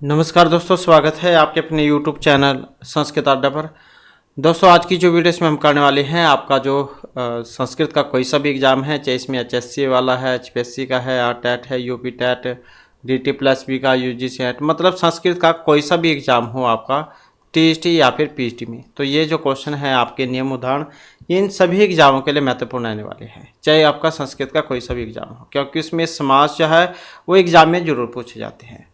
नमस्कार दोस्तों, स्वागत है आपके अपने YouTube चैनल संस्कृत अड्डा पर। दोस्तों, आज की जो वीडियो इसमें हम करने वाले हैं, आपका जो संस्कृत का कोई सा भी एग्ज़ाम है, चाहे इसमें HSC वाला है, HPSC का है, RTET है, UP टेट, DT+B का, UGC नेट, मतलब संस्कृत का कोई सा भी एग्ज़ाम हो आपका TST या फिर PST में, तो ये जो क्वेश्चन है आपके नियम उदाहरण इन सभी एग्ज़ामों के लिए महत्वपूर्ण रहने वाले हैं, चाहे आपका संस्कृत का कोई सा भी एग्ज़ाम हो, क्योंकि इसमें समास जो है वो एग्ज़ाम में ज़रूर पूछे जाते हैं।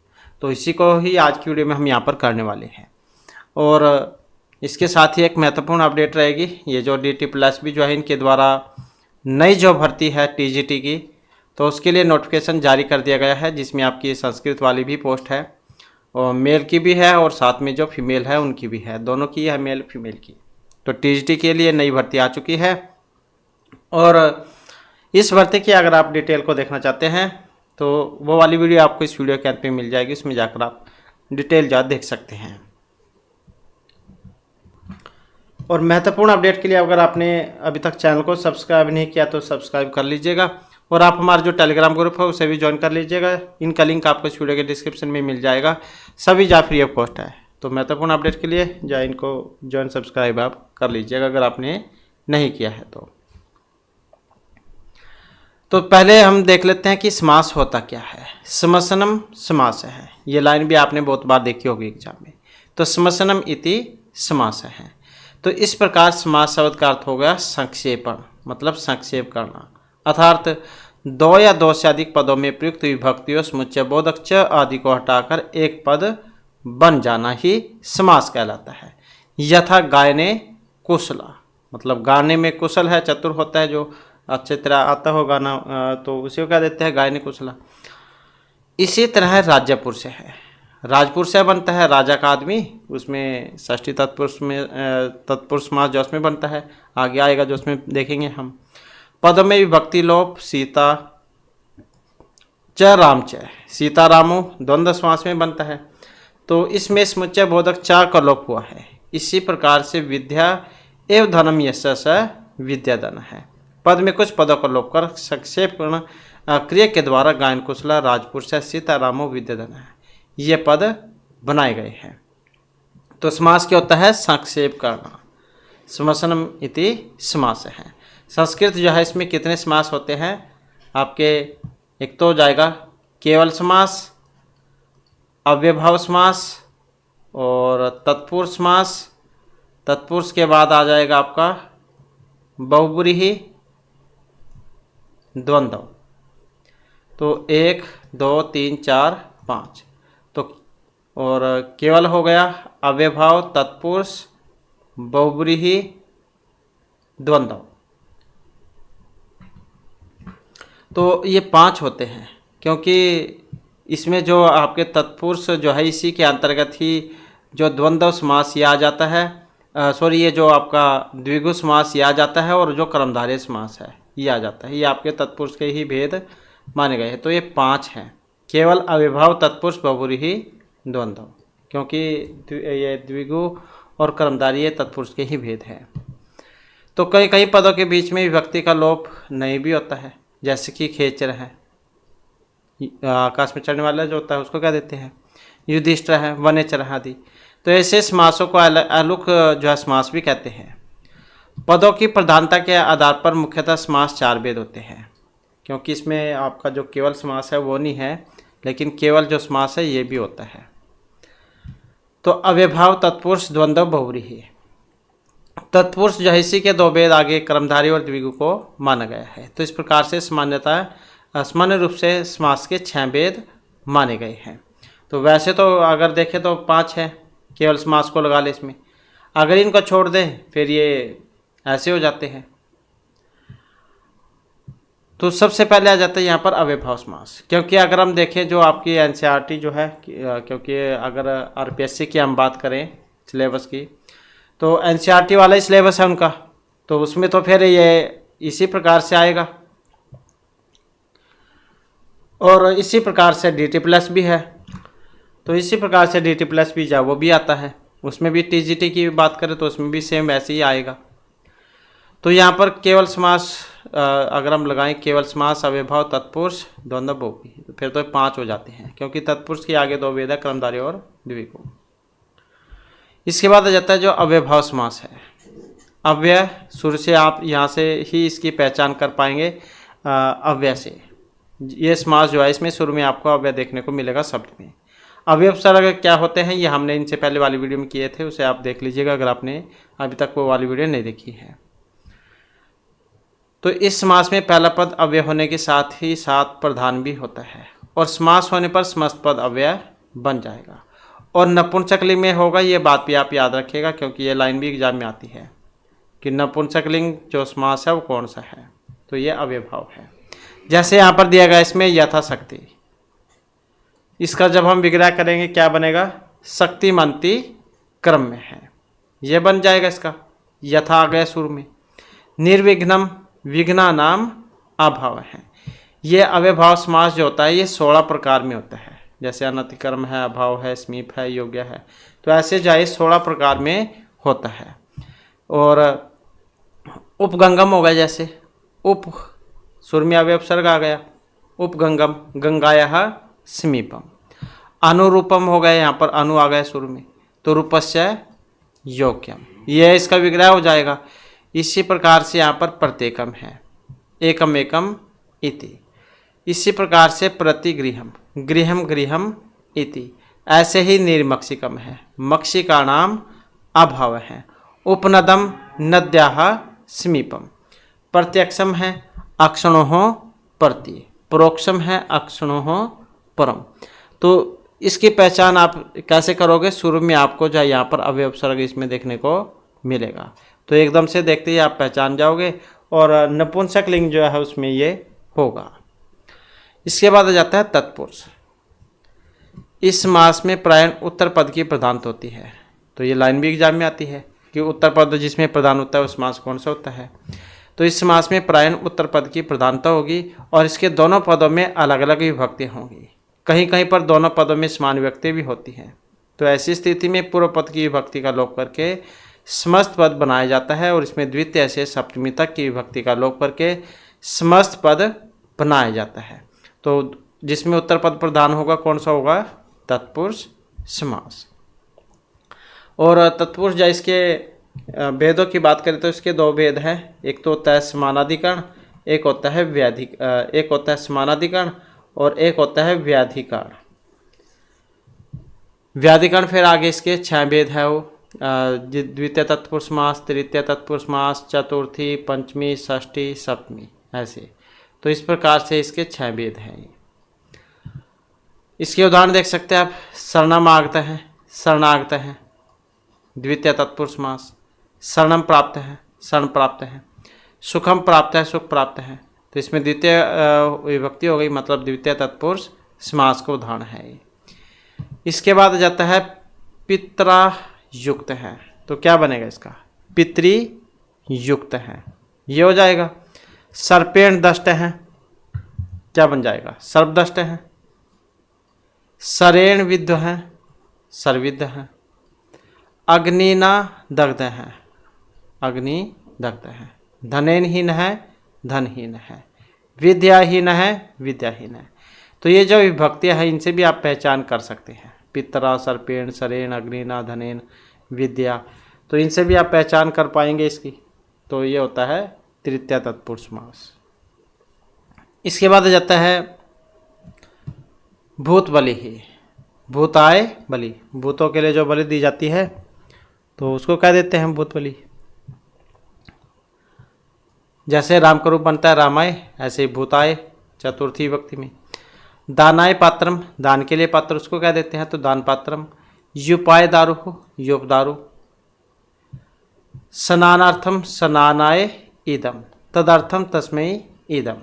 तो इसी को ही आज की वीडियो में हम यहाँ पर करने वाले हैं। और इसके साथ ही एक महत्वपूर्ण अपडेट रहेगी, ये जो DT+B जो है इनके द्वारा नई जो भर्ती है TGT की, तो उसके लिए नोटिफिकेशन जारी कर दिया गया है, जिसमें आपकी संस्कृत वाली भी पोस्ट है और मेल की भी है और साथ में जो फीमेल है उनकी भी है, दोनों की है, मेल फीमेल की। तो TGT के लिए नई भर्ती आ चुकी है और इस भर्ती की अगर आप डिटेल को देखना चाहते हैं तो वो वाली वीडियो आपको इस वीडियो के अंत में मिल जाएगी, उसमें जाकर आप डिटेल ज़्यादा देख सकते हैं। और महत्वपूर्ण अपडेट के लिए अगर आपने अभी तक चैनल को सब्सक्राइब नहीं किया तो सब्सक्राइब कर लीजिएगा और आप हमारा जो टेलीग्राम ग्रुप है उसे भी ज्वाइन कर लीजिएगा। इनका लिंक आपको इस वीडियो के डिस्क्रिप्शन में मिल जाएगा, सभी जा फ्री ऑफ कॉस्ट है। तो महत्वपूर्ण अपडेट के लिए जा इनको ज्वाइन सब्सक्राइब आप कर लीजिएगा अगर आपने नहीं किया है तो पहले हम देख लेते हैं कि समास होता क्या है। समसनम समास है, ये लाइन भी आपने बहुत बार देखी होगी एग्जाम में। तो समसनम इति समास है। तो इस प्रकार समास शब्द का अर्थ हो गया संक्षेपण, मतलब संक्षेप करना, अर्थात दो या दो से अधिक पदों में प्रयुक्त विभक्तियों समुच्चय बोधक च आदि को हटाकर एक पद बन जाना ही समास कहलाता है। यथा गायने कुशला, मतलब गाने में कुशल है, चतुर होता है, जो अच्छी तरह आता हो गाना, तो उसी को क्या देते हैं गायने कुशला। इसी तरह राजपुरुष है, राजपुरुष बनता है राजा का आदमी, उसमें षष्ठी तत्पुरुष में तत्पुरुष समास जो उसमें बनता है, आगे आएगा जो उसमें देखेंगे हम। पद में विभक्ति लोप, सीता च राम च, सीता रामो द्वंद्व समास में बनता है। तो इसमें समुच्चय बोधक चा का लोप हुआ है। इसी प्रकार से विद्या एवं धनम यश विद्या धन है। पद में कुछ पदों को लोप कर संक्षेपण क्रिया के द्वारा गायन कुशला राजपुरुष सीतारामो विद्याधन है, ये पद बनाए गए हैं। तो समास क्या होता है? संक्षेप करना। समसनम इति समास है। संस्कृत जो है इसमें कितने समास होते हैं आपके? एक तो जाएगा केवल समास, अव्ययभाव समास और तत्पुरुष समास। तत्पुरुष के बाद आ जाएगा आपका बहुब्रीहि, द्वंद्व। तो 1 2 3 4 5, तो और केवल हो गया अव्ययभाव, तत्पुरुष, बहुब्रीहि, द्वंद्व। तो ये 5 होते हैं, क्योंकि इसमें जो आपके तत्पुरुष जो है इसी के अंतर्गत ही जो द्वंद्व समास ये आ जाता है, ये जो आपका द्विगु समास ये आ जाता है और जो कर्मधारय समास है ये आ जाता है। ये आपके तत्पुरुष के ही भेद माने गए हैं। तो ये 5 हैं, केवल अव्ययभाव, तत्पुरुष, बहुब्रीहि, द्वंद्व, क्योंकि ये द्विगु और कर्मधारय तत्पुरुष के ही भेद हैं। तो कई कई पदों के बीच में विभक्ति का लोप नहीं भी होता है, जैसे कि खेचर है, आकाश में चढ़ने वाला जो होता है उसको क्या देते हैं? युधिष्ठिर है, वनेचर आदि। तो ऐसे समासों को अलुक जो है समास भी कहते हैं। पदों की प्रधानता के आधार पर मुख्यतः समास 4 भेद होते हैं, क्योंकि इसमें आपका जो केवल समास है वो नहीं है, लेकिन केवल जो समास है ये भी होता है। तो अव्ययभाव, तत्पुरुष, द्वंद्व, बहुब्रीहि। तत्पुरुष जो है इसी के 2 भेद आगे कर्मधारय और द्विगु को माना गया है। तो इस प्रकार से सामान्य रूप से समास के 6 भेद माने गए हैं। तो वैसे तो अगर देखें तो 5 है, केवल समास को लगा ले इसमें, अगर इनको छोड़ दें फिर ये ऐसे हो जाते हैं। तो सबसे पहले आ जाता है यहाँ पर अव्ययभाव समास, क्योंकि अगर हम देखें जो आपकी NCERT जो है, क्योंकि अगर RPSC की हम बात करें सिलेबस की, तो NCERT वाला ही सिलेबस है उनका, तो उसमें तो फिर ये इसी प्रकार से आएगा। और इसी प्रकार से DT+ भी है, तो इसी प्रकार से DT+B जो वो भी आता है, उसमें भी TGT की बात करें तो उसमें भी सेम वैसे ही आएगा। तो यहाँ पर केवल समास अगर हम लगाएं केवल समास, अव्ययभाव, तत्पुरुष, द्वंद्व, बहुव्रीहि, तो फिर तो 5 हो जाते हैं, क्योंकि तत्पुरुष के आगे 2 भेद है, कर्मधारय और द्विगु। इसके बाद आ जाता है जो अव्ययभाव समास है। अव्यय शुरू से आप यहाँ से ही इसकी पहचान कर पाएंगे। अव्यय से ये समास जो है इसमें शुरू में आपको अव्यय देखने को मिलेगा शब्द में। अव्यय उपसर्ग क्या होते हैं ये हमने इनसे पहले वाली वीडियो में किए थे, उसे आप देख लीजिएगा अगर आपने अभी तक वो वाली वीडियो नहीं देखी है। तो इस समास में पहला पद अव्यय होने के साथ ही साथ प्रधान भी होता है, और समास होने पर समस्त पद अव्यय बन जाएगा। और नपुंसकलिंग में होगा, ये बात भी आप याद रखिएगा, क्योंकि ये लाइन भी एग्जाम में आती है कि नपुंसकलिंग जो समास है वो कौन सा है। तो ये अव्ययभाव है। जैसे यहाँ पर दिया गया इसमें यथाशक्ति, इसका जब हम विग्रह करेंगे क्या बनेगा, शक्तिमंती क्रम में है, ये बन जाएगा इसका। यथा आ गया शुरू में। निर्विघ्नम, विघ्ना नाम अभाव है। ये अव्ययभाव समास जो होता है ये 16 प्रकार में होता है। जैसे अनतिक्रम है, अभाव है, समीप है, योग्य है, तो ऐसे जाए 16 प्रकार में होता है। और उपगंगम हो गया, जैसे उप सुर में अव्यय उपसर्ग आ गया, उपगंगम, गंगायाः समीपम। अनुरूपम हो गया, यहाँ पर अनु आ गया शुरू में, तो रूपस्य योग्यम, यह इसका विग्रह हो जाएगा। इसी प्रकार से यहाँ पर प्रत्येकम है, एकम एकम इति। इसी प्रकार से प्रतिगृहम, गृहम गृहम इति। ऐसे ही निर्मक्षिकम है, मक्षी का नाम अभाव है। उपनदम, नद्याः समीपम। प्रत्यक्षम है, अक्षणोः प्रति। परोक्षम है, अक्षणोः परम। तो इसकी पहचान आप कैसे करोगे, शुरू में आपको जो यहाँ पर अव्यय उपसर्ग इसमें देखने को मिलेगा, तो एकदम से देखते ही आप पहचान जाओगे। और नपुंसक लिंग जो है उसमें ये होगा। इसके बाद आ जाता है तत्पुरुष। इस मास में प्रायः उत्तर पद की प्रधानता होती है, तो ये लाइन भी एग्जाम में आती है कि उत्तर पद जिसमें प्रधान होता है उस मास कौन सा होता है। तो इस समास में प्रायः उत्तर पद की प्रधानता होगी, और इसके दोनों पदों में अलग अलग विभक्ति होंगी। कहीं कहीं पर दोनों पदों में समान विभक्ति भी होती हैं। तो ऐसी स्थिति में पूर्व पद की विभक्ति का लोप करके समस्त पद बनाया जाता है, और इसमें द्वितीय से सप्तमी तक की विभक्ति का लोप करके समस्त पद बनाया जाता है। तो जिसमें उत्तर पद प्रधान होगा कौन सा होगा, तत्पुरुष समास। और तत्पुरुष या इसके भेदों की बात करें तो इसके 2 भेद हैं। एक तो होता है समानाधिकरण, एक होता है एक होता है समानाधिकरण और एक होता है व्याधिकरण। व्याधिकरण फिर आगे इसके 6 भेद है, वो द्वितीय तत्पुरुष समास, तृतीय तत्पुरुष समास, चतुर्थी, पंचमी, षष्ठी, सप्तमी, ऐसे। तो इस प्रकार से इसके 6 भेद हैं। इसके उदाहरण देख सकते हैं आप। शरणागत है, शरणागत है, द्वितीय तत्पुरुष समास। शरणम प्राप्त है, शरण प्राप्त है। सुखम प्राप्त है, सुख प्राप्त है। तो इसमें द्वितीय विभक्ति हो गई, मतलब द्वितीय तत्पुरुष समास का उदाहरण है। इसके बाद जाता है पित्रा युक्त है, तो क्या बनेगा इसका, पितृ युक्त है, ये हो जाएगा। सर्पेण दष्ट है, क्या बन जाएगा, सर्पदष्ट है। सरेण विद्ध है, सर्विद्ध है। अग्निना दग्ध है, अग्नि दग्ध है। धनेनहीन है, धनहीन है। विद्याहीन है, विद्याहीन है। तो ये जो विभक्तियाँ हैं इनसे भी आप पहचान कर सकते हैं। पितरा, सर्पेण, सरेण, अग्निना, धनेन, विद्या, तो इनसे भी आप पहचान कर पाएंगे इसकी। तो ये होता है तृतीय तत्पुरुष समास। इसके बाद आ जाता है भूत बलि ही, भूताय बलि, भूतों के लिए जो बलि दी जाती है तो उसको कह देते हैं भूत बलि। जैसे राम का रूप बनता है रामाय, ऐसे ही भूताय चतुर्थी विभक्ति में। दानाय पात्रम, दान के लिए पात्र उसको कह देते हैं, तो दान पात्रम। युपाय दारु, युप दारु। स्नानार्थम, स्नानाय इदम, तदर्थम तस्मै इदम।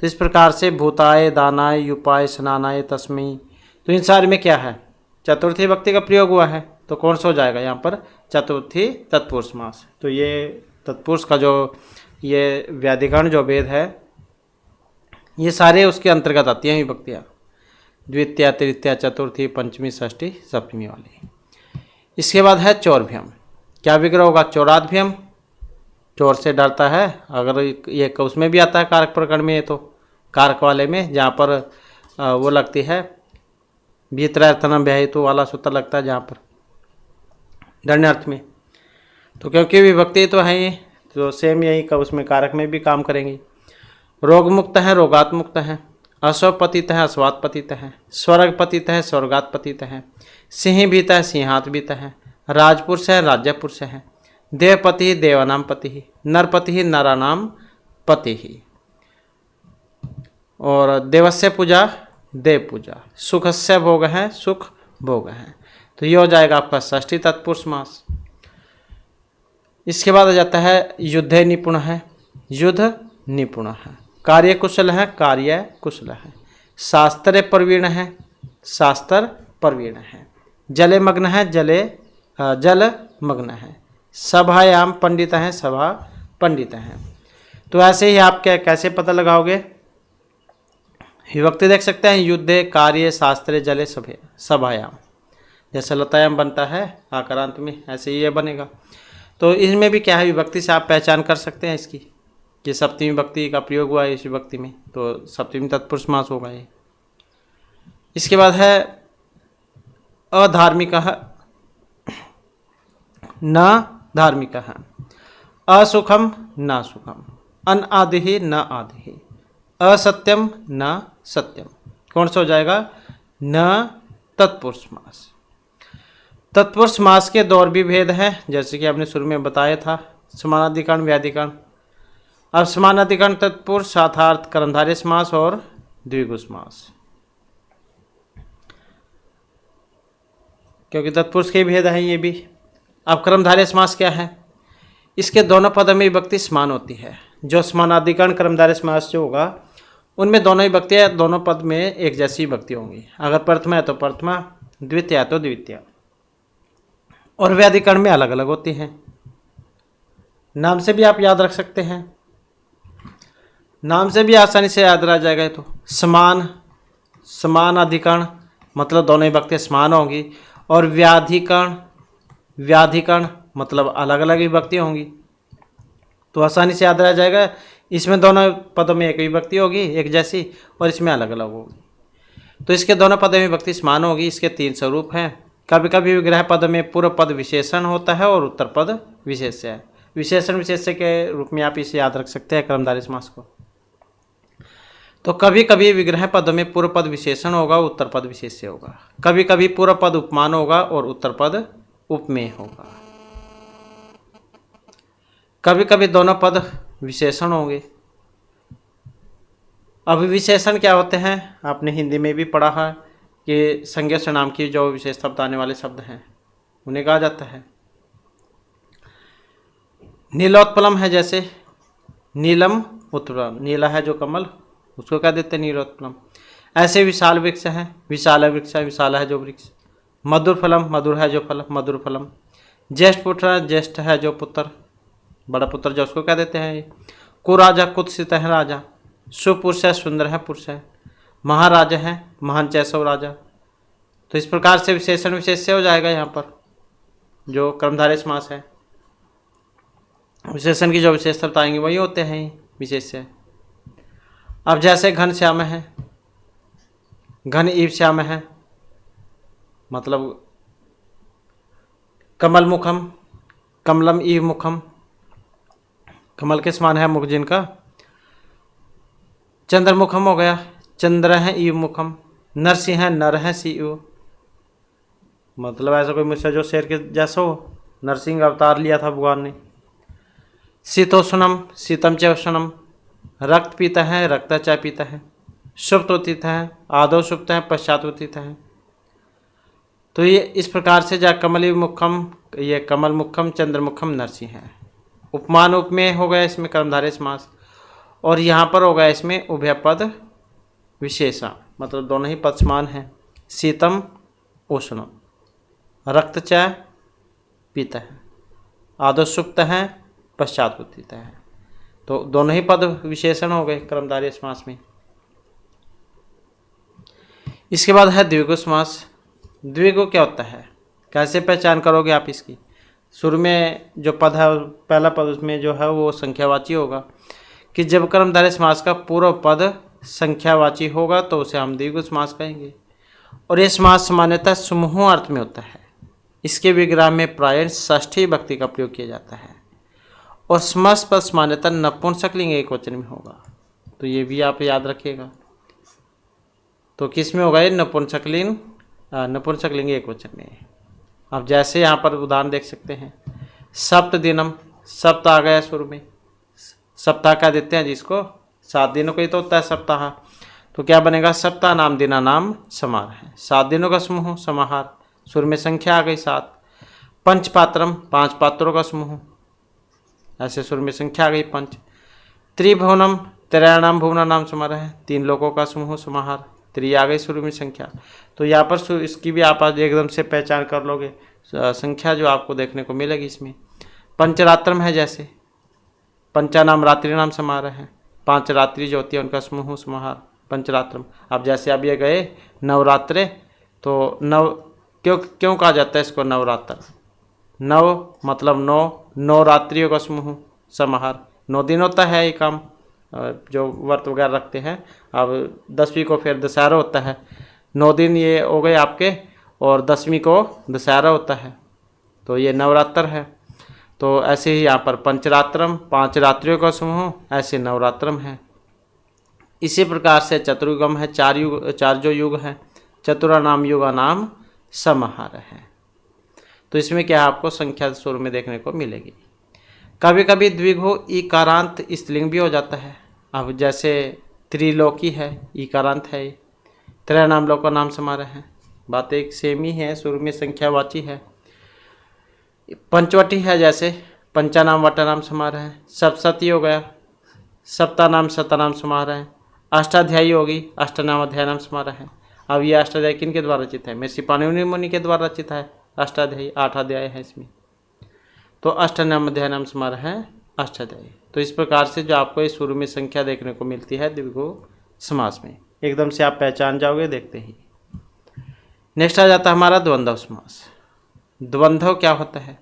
तो इस प्रकार से भूताय, दानाय, युपाय, स्नानाय, तस्मै, तो इन सारे में क्या है, चतुर्थी विभक्ति का प्रयोग हुआ है। तो कौन सा हो जाएगा यहाँ पर, चतुर्थी तत्पुरुष समास। तो ये तत्पुरुष का जो ये व्याधिकरण जो भेद है ये सारे उसके अंतर्गत आती हैं विभक्तियाँ, द्वितीय, तृतीय, चतुर्थी, पंचमी, षष्ठी, सप्तमी वाली। इसके बाद है चौरभ्यम, क्या विग्रह होगा, चौराध्यायम, चोर से डरता है। अगर ये उसमें भी आता है कारक प्रकरण में, ये तो कारक वाले में जहाँ पर वो लगती है भीतरार्थनम व्याहितो वाला सूत्र लगता है जहाँ पर दंड अर्थ में। तो क्योंकि विभक्ति तो है ही, तो सेम यही का उसमें कारक में भी काम करेंगे। रोग मुक्त है, रोगात मुक्त है। अश्व पतित है, अश्वात पतित है। स्वर्ग पतित है, स्वर्गात पतित है। सिंह बीता है, सिंहात बीता है। राजपुरुष है, राज्यपुरुष है। देवपति देवानाम पति, नरपति नरानाम पति। और देवस्य पूजा देव पूजा। सुखस्य भोग है, सुख भोग है। तो ये हो जाएगा आपका षष्ठी तत्पुरुष समास। इसके बाद आ जाता है युद्धे निपुण है, युद्ध निपुण है। कार्य कुशल है, कार्य कुशल है। शास्त्र प्रवीण है, शास्त्र प्रवीण है। जले मग्न है, जल मग्न है। सभायाम पंडित है, सभा पंडित है। तो ऐसे ही आप क्या कैसे पता लगाओगे? विभक्ति देख सकते हैं, युद्धे कार्य शास्त्रे जले सभायाम। जैसे लतायाम बनता है आकारांत में, ऐसे ही ये बनेगा। तो इसमें भी क्या है, विभक्ति से आप पहचान कर सकते हैं इसकी कि सप्तमी विभक्ति का प्रयोग हुआ है इस विभक्ति में, तो सप्तमी तत्पुरुष समास होगा ये। इसके बाद है अधार्मिक न धार्मिक है। असुखम न सुखम, अनादि न आदि, असत्यम न सत्यम। कौन सा हो जाएगा? न तत्पुरुष समास। तत्पुरुष समास के दौर भी भेद हैं, जैसे कि आपने शुरू में बताया था, समानाधिकरण व्याधिकरण। अब समानाधिकरण तत्पुरुष सार्थार्थ कर्मधारय समास और द्विगु समास, क्योंकि तत्पुरुष के भेद हैं ये भी। अब कर्मधारय समास क्या है? इसके दोनों पद में विभक्ति समान होती है। जो समानाधिकरण कर्मधारय समास जो होगा उनमें दोनों विभक्तियाँ दोनों पद में एक जैसी विभक्ति होंगी। अगर प्रथमा है तो प्रथमा, द्वितीय है तो द्वितीय, और व्याधिकरण में अलग अलग होती हैं। नाम से भी आप याद रख सकते हैं, नाम से भी आसानी से याद रह जाएगा। तो समान अधिकरण मतलब दोनों विभक्तियाँ समान होंगी, और व्याधिकरण मतलब अलग अलग विभक्ति होंगी। तो आसानी से याद रह जाएगा। इसमें दोनों पदों में एक विभक्ति होगी एक जैसी, और इसमें अलग अलग होगी। तो इसके दोनों पदों में विभक्ति समान होगी। इसके 3 स्वरूप हैं। कभी कभी विग्रह पद में पूर्व पद विशेषण होता है और उत्तर पद विशेष्य है। विशेषण विशेष्य के रूप में आप इसे याद रख सकते हैं कर्मधारय समास को। तो कभी कभी विग्रह पद में पूर्व पद विशेषण होगा, उत्तर पद विशेष्य होगा। कभी कभी पूर्व पद उपमान होगा और उत्तर पद उपमेय होगा। कभी कभी दोनों पद विशेषण होंगे। अब विशेषण क्या होते हैं? आपने हिंदी में भी पढ़ा है कि संज्ञा सर्वनाम की जो विशेषता बताने वाले शब्द हैं उन्हें कहा जाता है। नीलोत्पलम है, जैसे नीलम उत्पलम, नीला है जो कमल उसको कह देते हैं नीलोत्पलम। ऐसे विशाल वृक्ष है, विशाल वृक्ष है, विशाल है जो वृक्ष। मधुर फलम, मधुर है जो फल, मधुर फलम। ज्येष्ठ पुत्र, ज्येष्ठ है जो पुत्र, बड़ा पुत्र जो उसको कह देते हैं। कुराजा, कुत्सित है राजा। सुपुरुष है, सुंदर है पुरुष है। महाराजा है, महान चैसव राजा। तो इस प्रकार से विशेषण विशेष्य हो जाएगा यहाँ पर जो कर्मधारय समास है। विशेषण की जो विशेषता बताएंगे वही होते हैं विशेष्य। अब जैसे घन श्याम है, घन ईव श्याम है मतलब कमल मुखम, कमलम ईव मुखम, कमल के समान है मुख जिनका। चंद्रमुखम हो गया, चंद्र है ईव मुखम। नरसिंह है, नर है सीव, मतलब ऐसा कोई मुझसे जो शेर के जैसा हो, नरसिंह अवतार लिया था भगवान ने। शीतोष्णम, शीतम च उष्णम। रक्त पीता है, रक्त चाय पीता है। सुप्त उत्थित है, आदौ सुप्त है, पश्चात उत्थित है। तो ये इस प्रकार से जा कमली मुखम, ये कमल मुखम, चंद्रमुखम, नरसिंह है। उपमान उपमेय हो गया इसमें कर्मधारय समास। और यहाँ पर हो गया इसमें उभय पद विशेषण, मतलब दोनों ही पद समान हैं। शीतम उष्णम, रक्त चाय पीता है, आदौ सुप्त है, पश्चात उत्थित है। तो दोनों ही पद विशेषण हो गए कर्मधारय समास में। इसके बाद है द्विगु समास। द्विगु क्या होता है, कैसे पहचान करोगे आप इसकी? शुरू में जो पद है पहला पद उसमें जो है वो संख्यावाची होगा कि जब कर्मधारय समास का पूर्व पद संख्यावाची होगा तो उसे हम द्विगु समास कहेंगे। और ये समास सामान्यतः समूह अर्थ में होता है। इसके विग्रह में प्रायः षष्ठी विभक्ति का प्रयोग किया जाता है और समास पद सामान्यतः नपुंसकलिंग एक वचन में होगा। तो ये भी आप याद रखिएगा। तो किस में होगा ये? नपुंसकलिंग एक वचन में। अब जैसे यहाँ पर उदाहरण देख सकते हैं, सप्त दिनम, सप्त आ गया शुरू में। सप्ताह क्या देते हैं जिसको? 7 दिनों का ही तो होता है सप्ताह। तो क्या बनेगा? सप्ताह नाम दिना नाम समार है। 7 दिनों का समूह समाहार। शुरू में संख्या आ गई 7। पंचपात्रम, 5 पात्रों का समूह, ऐसे शुरू में संख्या आ गई 5। त्रिभुवनम, त्रयाणाम भुवना नाम समार है। 3 लोगों का समूह समाहार। 3 आ गई शुरू में संख्या। तो यहाँ पर इसकी भी आप आज एकदम से पहचान कर लोगे संख्या जो आपको देखने को मिलेगी इसमें। पंचरात्रम है, जैसे पंचा नाम रात्रि नाम समारोह है। 5 रात्रि जो होती है उनका समूह समाहार पंचरात्रम। अब जैसे अब ये गए नवरात्रे, तो नव क्यों कहा जाता है इसको नवरात्र? नव मतलब 9 रात्रियों का समूह समाहार। 9 दिन होता है ये काम जो व्रत वगैरह रखते हैं। अब 10वीं को फिर दशहरा होता है। 9 दिन ये हो गए आपके, और 10वीं को दशहरा होता है, तो ये नवरात्र है। तो ऐसे ही यहाँ पर पंचरात्रम, 5 रात्रियों का समूह, ऐसे नवरात्रम है। इसी प्रकार से चतुर्युगम है, 4 जो युग है। चतुरा नाम युगा नाम समाहार है। तो इसमें क्या है आपको संख्या शुरू में देखने को मिलेगी। कभी कभी द्विगु ईकारांत स्त्रीलिंग भी हो जाता है। अब जैसे त्रिलोकी है, ईकारांत है। त्रय नाम लोक का नाम समारोह है। बात एक सेम ही है, शुरू में संख्यावाची है। पंचवटी है, जैसे पंचा नाम वटा नाम समारोह है। सप्तशती हो गया, सप्ता नाम शता नाम समारोह है। अष्टाध्यायी होगी, अष्टनाम अध्याय नाम समारोह है। अब ये अष्टाध्यायी किन के द्वारा रचित है? महर्षि पाणिनि मुनि के द्वारा रचित है। अष्टाध्यायी 8 अध्याय है इसमें, तो अष्टनाम अध्याय नाम समारोह है अष्टाध्यायी। तो इस प्रकार से जो आपको इस शुरू में संख्या देखने को मिलती है द्विगु समास में, एकदम से आप पहचान जाओगे देखते ही। नेक्स्ट आ जाता है हमारा द्वंद्व समास। द्वंद्व क्या होता है?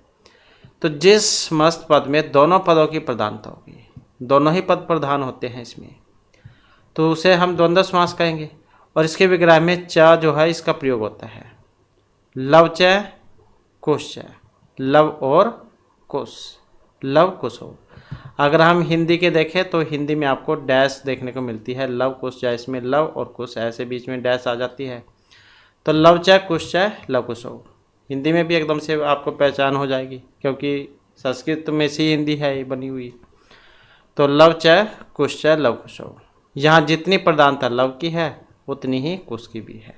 तो जिस मस्त पद में दोनों पदों की प्रधानता होगी, दोनों ही पद प्रधान होते हैं इसमें, तो उसे हम द्वंद्व समास कहेंगे। और इसके विग्रह में च जो है इसका प्रयोग होता है। लव च कुश च, लव और कुश, लव कुश हो। अगर हम हिंदी के देखें तो हिंदी में आपको डैश देखने को मिलती है, लव कुश च, इसमें लव और कुश ऐसे बीच में डैश आ जाती है। तो लव च कुश च लव कुश हो। हिंदी में भी एकदम से आपको पहचान हो जाएगी, क्योंकि संस्कृत में से हिंदी है ये बनी हुई। तो लव च कुश च लव कुश हो। यहाँ जितनी प्रधानता लव की है उतनी ही कुश की भी है।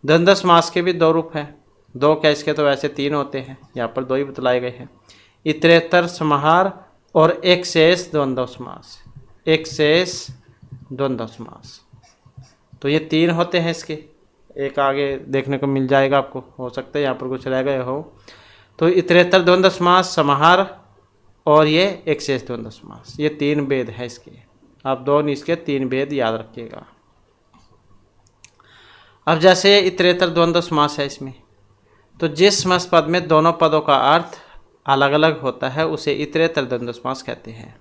द्वंद्व समास के भी 2 रूप हैं। 2 क्या, इसके तो वैसे 3 होते हैं, यहाँ पर 2 ही बतलाए गए हैं। इतरेतर समाहार और एक शेष द्वंद्व समास। एक शेष द्वंद्व समास, तो ये 3 होते हैं इसके। एक आगे देखने को मिल जाएगा आपको, हो सकता है यहाँ पर कुछ रह गए हो। तो इतरेतर द्वंद्व समास, समाहार और ये एक शेष द्वंद्व समास, ये 3 भेद है इसके। आप 2 इसके 3 भेद याद रखिएगा। अब जैसे इतरेतर द्वंद्व समास है इसमें, तो जिस समस्त पद में दोनों पदों का अर्थ अलग अलग होता है उसे इतरेतर द्वंद्व समास कहते हैं।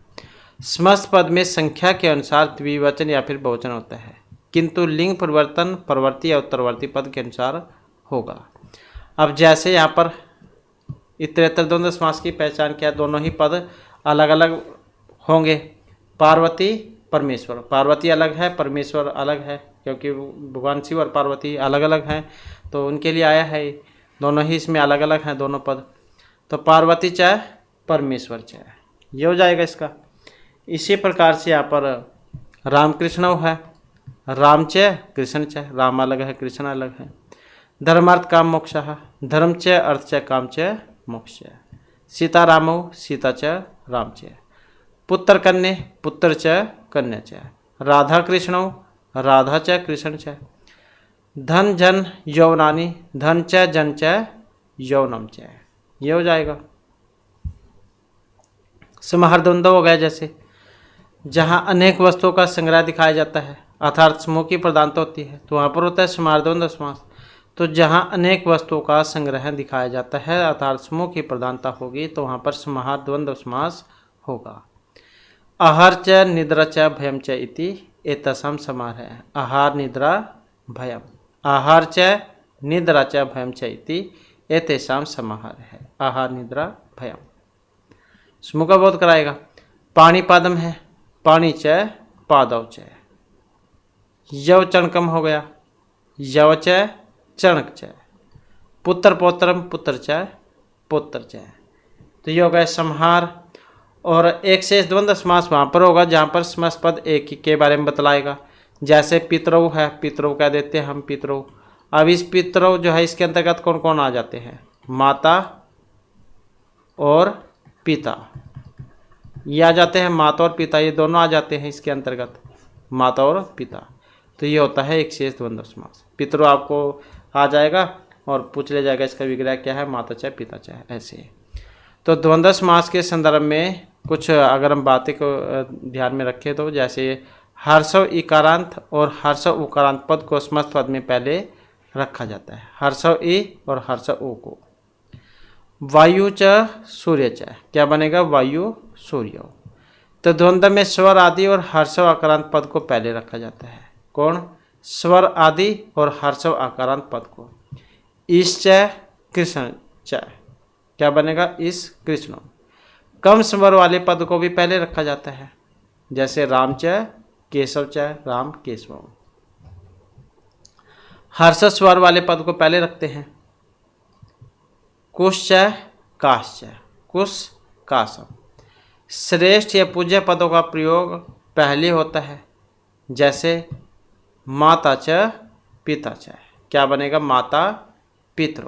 समस्त पद में संख्या के अनुसार द्विवचन या फिर बहुवचन होता है, किंतु लिंग परिवर्तन परवर्ती या उत्तरवर्ती पद के अनुसार होगा। अब जैसे यहाँ पर इतरेतर द्वंद्व समास की पहचान क्या, दोनों ही पद अलग अलग होंगे। पार्वती परमेश्वर, पार्वती अलग है, परमेश्वर अलग है, क्योंकि भगवान शिव और पार्वती अलग अलग हैं, तो उनके लिए आया है। दोनों ही इसमें अलग अलग हैं दोनों पद। तो पार्वती चाहे परमेश्वर चाहे, ये हो जाएगा इसका। इसी प्रकार से यहाँ पर रामकृष्ण है, राम च कृष्ण च, राम अलग है कृष्ण अलग है। धर्मार्थ काम मोक्ष, धर्म च अर्थ च काम च मोक्ष। सीता रामो, सीता च राम च। पुत्र कन्या, पुत्र च कन्या च। राधा कृष्णो, राधा च कृष्ण च। धन जन यौवनानी, धन च जन च यौवनम च, ये हो जाएगा। समाहार द्वंद्व हो गया, जैसे जहाँ अनेक वस्तुओं का संग्रह दिखाया जाता है अर्थात समूह की प्रधानता होती है, तो वहाँ पर होता है समाहार द्वंद्व समास। तो जहाँ अनेक वस्तुओं का संग्रह दिखाया जाता है अर्थात समूह की प्रधानता होगी तो वहाँ पर समाहार द्वंद्व समास होगा। आहार च निद्रा च भयम च इति एतसाम समाहार है। आहार निद्रा भयम, आहार च निद्रा च भयम च इति एतेषाम समाहार है। आहार निद्रा भयम समूह का बोध कराएगा। पानी पादम है, पानी च पादव च, यव चणकम हो गया, यव च चणक च, पुत्र पौत्रम पुत्र च पुत्र च। तो ये हो गया समाहार। और एक शेष द्वंद्व समास वहाँ पर होगा जहाँ पर समास पद एक ही के बारे में बतलाएगा। जैसे पितरौ है, पितरौ कह देते हैं हम पितरौ। अब इस पितरौ जो है इसके अंतर्गत कौन कौन आ जाते हैं? माता और पिता, ये आ जाते हैं। माता और पिता ये दोनों आ जाते हैं इसके अंतर्गत, माता और पिता। तो ये होता है एक शेष द्वंद्व समास। पितरौ आपको आ जाएगा और पूछ ले जाएगा इसका विग्रह क्या है, माता चाहे पिता चाहे, ऐसे। तो द्वंद्व समास के संदर्भ में कुछ अगर हम बातें को ध्यान में रखें तो जैसे हर्षव इकारांत और हर्षव उकारांत पद को समस्त पद में पहले रखा जाता है, हर्षव ई और हर्षव उ को। वायु च सूर्य च, क्या बनेगा? वायु सूर्य। तो द्वंद्व में स्वर आदि और हर्षव आकारांत पद को पहले रखा जाता है। कौन? स्वर आदि और हर्षव आकारांत पद को। ईश च कृष्ण च, क्या बनेगा? इस कृष्ण। कम स्वर वाले पद को भी पहले रखा जाता है, जैसे राम च केशव च, राम केशव। हर्ष स्वर वाले पद को पहले रखते हैं, कुश च काश च, कुश काशम। श्रेष्ठ या पूज्य पदों का प्रयोग पहले होता है, जैसे माता च पिता च, क्या बनेगा? माता पितृ।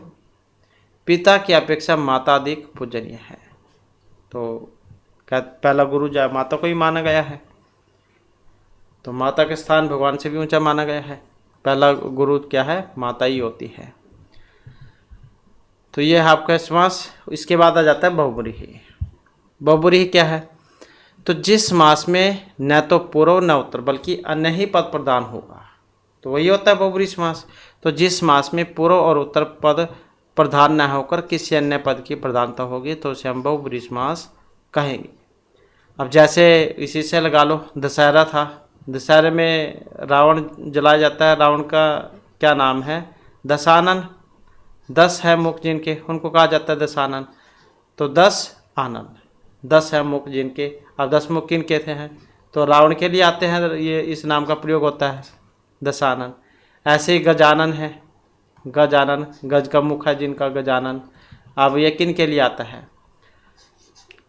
पिता की अपेक्षा माता अधिक पूजनीय है। तो पहला गुरु जो माता को ही माना गया है, तो माता के स्थान भगवान से भी ऊंचा माना गया है। पहला गुरु क्या है? माता ही होती है। तो ये है आपका समास। इसके बाद आ जाता है बहुब्रीहि। बहुब्रीहि क्या है? तो जिस समास में न तो पूर्व न उत्तर बल्कि अन्य ही पद प्रधान होगा, तो वही होता है बहुब्रीहि समास। तो जिस समास में पूर्व और उत्तर पद प्रधान न होकर किसी अन्य पद की प्रधानता होगी तो उसे हम बहुब्रीहि समास कहेंगे। अब जैसे इसी से लगा लो, दशहरा था, दशहरे में रावण जलाया जाता है, रावण का क्या नाम है? दशानन। 10 है मुख जिनके, उनको कहा जाता है दशानन। तो 10 आनंद, 10 है मुख जिनके। अब 10 मुख किन के थे हैं? तो रावण के लिए आते हैं, ये इस नाम का प्रयोग होता है दशानन। ऐसे ही गजानन है, गजानन, गज का मुख है जिनका, गजानन। अब ये किन के लिए आता है?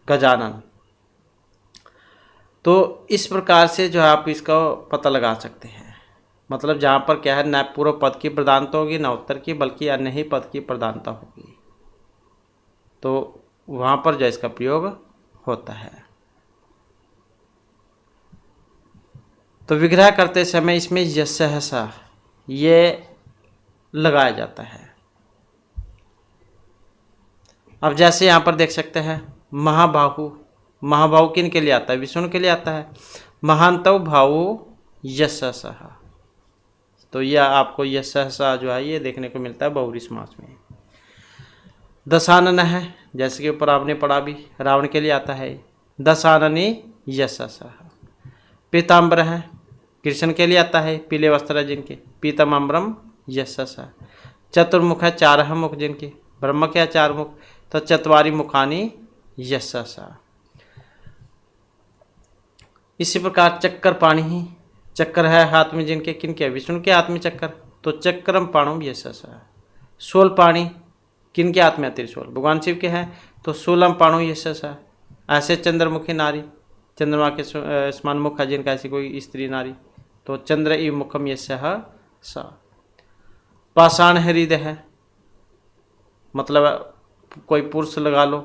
गजानन। तो इस प्रकार से जो है आप इसका पता लगा सकते हैं। मतलब जहाँ पर क्या है, न पूर्व पद की प्रधानता होगी न उत्तर की, बल्कि अन्य ही पद की प्रधानता होगी, तो वहाँ पर जो इसका प्रयोग होता है। तो विग्रह करते समय इसमें यस्सहसा ये लगाया जाता है। अब जैसे यहाँ पर देख सकते हैं महाबाहु, महाबाहु किन के लिए आता है? विष्णु के लिए आता है। महांतव भावु यस्सहसा, तो यह आपको यस्सहसा जो है ये देखने को मिलता है बहुब्रीहि समास में। दशानन है, जैसे कि ऊपर आपने पढ़ा भी, रावण के लिए आता है। दशाननी यस्सहसा। पीताम्बर है, कृष्ण के लिए आता है, पीले वस्त्र है जिनके, पीतमम्बरम यस्सहसा। चतुर्मुख है, 4 है मुख जिनके, ब्रह्म के 4 मुख, तो चत्वारि मुखानि यस्सहसा। इसी प्रकार चक्कर पाणी, चक्कर है हाथ में जिनके, किनके? विष्णु के हाथ में चक्कर, तो चक्रम पाणुम यस्सहसा। शूल पाणी किन के हाथ में? त्रिशूल, भगवान शिव के हैं, तो शूलम पाणु यस्सहसा। ऐसे चंद्रमुखी नारी, चंद्रमा के समान मुख है जिनका, ऐसी कोई स्त्री नारी, तो चंद्र इव मुखम यस्सहसा। पाषाण हृदय है, मतलब कोई पुरुष लगा लो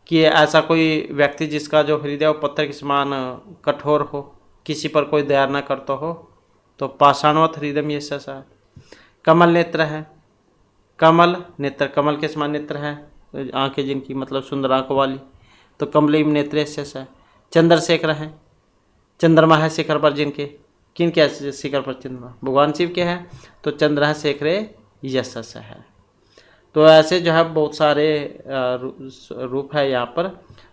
कि ऐसा कोई व्यक्ति जिसका जो हृदय पत्थर के समान कठोर हो, किसी पर कोई दया न करता हो, तो पाषाणवत हृदय यस्सहसा। कमल नेत्र है, कमल नेत्र, कमल के समान नेत्र है, आंखें जिनकी मतलब सुंदर आंखों वाली, तो कमलीम नेत्र यस्सहसा। चंद्रशेखर है, चंद्रमा है शिखर पर जिनके, किन के शिखर पर? चंद्रमा, भगवान शिव के हैं, तो चंद्र है शेखरे यशस है। तो ऐसे जो है बहुत सारे रूप है यहाँ पर।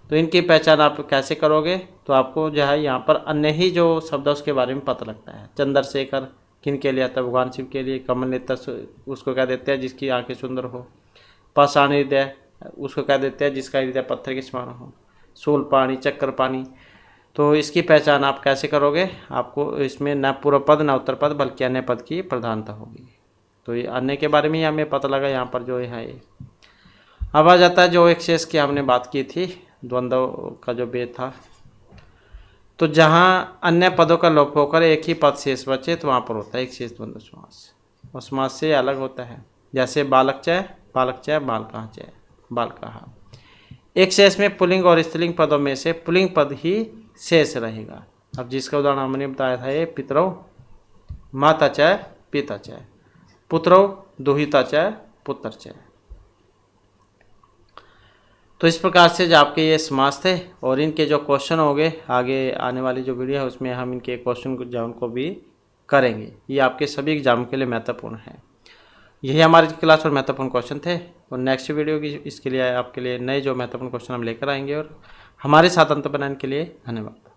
तो इनकी पहचान आप कैसे करोगे, तो आपको जो है यहाँ पर अन्य ही जो शब्द है उसके बारे में पता लगता है। चंद्रशेखर किन के लिए आता है, भगवान शिव के लिए। कमल नेत्र उसको कह देते हैं जिसकी आंखें सुंदर हो। पाषाण हृदय उसको कह देते हैं जिसका हृदय पत्थर के समान हो। शूल पाणी, चक्र पाणी। तो इसकी पहचान आप कैसे करोगे, आपको इसमें न पूर्व पद न उत्तर पद बल्कि अन्य पद की प्रधानता होगी। तो ये अन्य के बारे में ही हमें पता लगा यहाँ पर जो है ये। अब आ जाता है जो एक शेष की हमने बात की थी, द्वंद्व का जो भेद था। तो जहाँ अन्य पदों का लोप होकर एक ही पद शेष बचे तो वहाँ पर होता है एक शेष द्वंद्व समास। और समास से अलग होता है, जैसे बालक च, बालकः च, बालकः। एक शेष में पुल्लिंग और स्त्रीलिंग पदों में से पुल्लिंग पद ही शेष रहेगा। अब जिसका उदाहरण हमने बताया था ये पितरौ, माता च, पिता च, पुत्रौ, दुहिता च, पुत्र च। तो इस प्रकार से जो आपके ये समास थे, और इनके जो क्वेश्चन होंगे आगे आने वाली जो वीडियो है उसमें हम इनके क्वेश्चन जो उनको भी करेंगे। ये आपके सभी एग्जाम के लिए महत्वपूर्ण है। यही हमारी क्लास और महत्वपूर्ण क्वेश्चन थे। और नेक्स्ट वीडियो की इसके लिए आपके लिए नए जो महत्वपूर्ण क्वेश्चन हम लेकर आएंगे। और हमारे साथ अंत बनाने के लिए धन्यवाद।